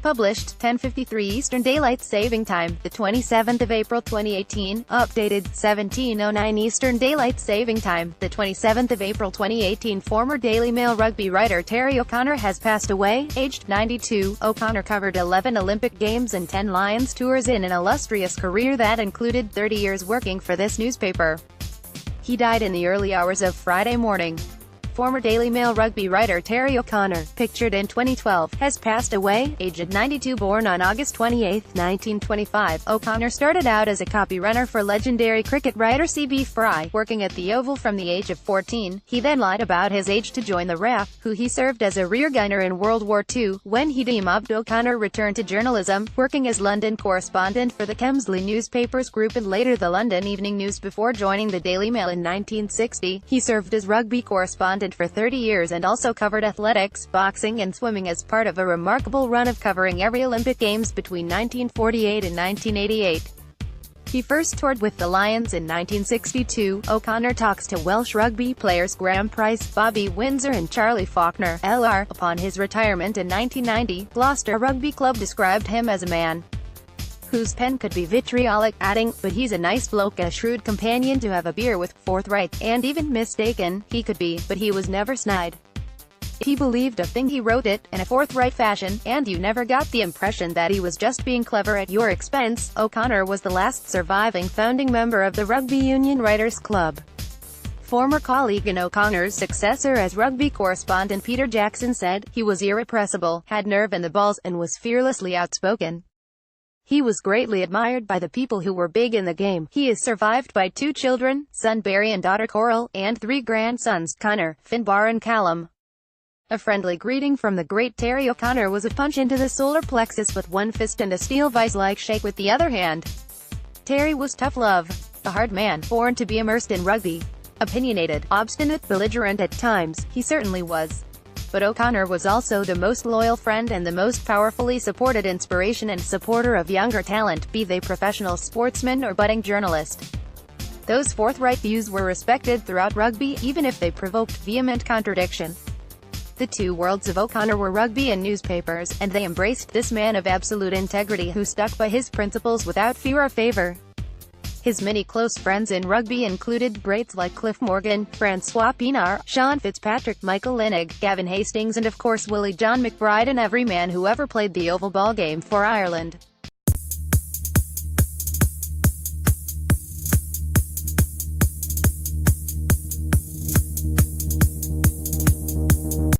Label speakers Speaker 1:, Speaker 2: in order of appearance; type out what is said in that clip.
Speaker 1: Published, 10:53 Eastern Daylight Saving Time, the 27th of April 2018. Updated, 17:09 Eastern Daylight Saving Time, the 27th of April 2018. Former Daily Mail rugby writer Terry O'Connor has passed away, aged 92. O'Connor covered 11 Olympic Games and 10 Lions tours in an illustrious career that included 30 years working for this newspaper. He died in the early hours of Friday morning. Former Daily Mail rugby writer Terry O'Connor, pictured in 2012, has passed away, aged 92. Born on August 28, 1925, O'Connor started out as a copy runner for legendary cricket writer C.B. Fry, working at the Oval from the age of 14. He then lied about his age to join the RAF, who he served as a rear gunner in World War II. When he demobbed, O'Connor returned to journalism, working as London correspondent for the Kemsley Newspapers Group and later the London Evening News before joining the Daily Mail in 1960. He served as rugby correspondent for 30 years and also covered athletics, boxing and swimming as part of a remarkable run of covering every Olympic Games between 1948 and 1988. He first toured with the Lions in 1962. O'Connor talks to Welsh rugby players Graham Price, Bobby Windsor and Charlie Faulkner, Lr. Upon his retirement in 1990, Gloucester Rugby Club described him as a man whose pen could be vitriolic, adding, "But he's a nice bloke, a shrewd companion to have a beer with, forthright, and even mistaken, he could be, but he was never snide. If he believed a thing he wrote it, in a forthright fashion, and you never got the impression that he was just being clever at your expense." O'Connor was the last surviving founding member of the Rugby Union Writers Club. Former colleague and O'Connor's successor as rugby correspondent Peter Jackson said, "He was irrepressible, had nerve in the balls, and was fearlessly outspoken. He was greatly admired by the people who were big in the game." He is survived by 2 children, son Barry and daughter Coral, and 3 grandsons, Connor, Finbar and Callum. A friendly greeting from the great Terry O'Connor was a punch into the solar plexus with one fist and a steel vice-like shake with the other hand. Terry was tough love. A hard man, born to be immersed in rugby. Opinionated, obstinate, belligerent at times, he certainly was. But O'Connor was also the most loyal friend and the most powerfully supported inspiration and supporter of younger talent, be they professional sportsmen or budding journalist. Those forthright views were respected throughout rugby, even if they provoked vehement contradiction. The two worlds of O'Connor were rugby and newspapers, and they embraced this man of absolute integrity who stuck by his principles without fear or favor. His many close friends in rugby included greats like Cliff Morgan, Francois Pienaar, Sean Fitzpatrick, Michael Lynagh, Gavin Hastings and of course Willie John McBride and every man who ever played the oval ball game for Ireland.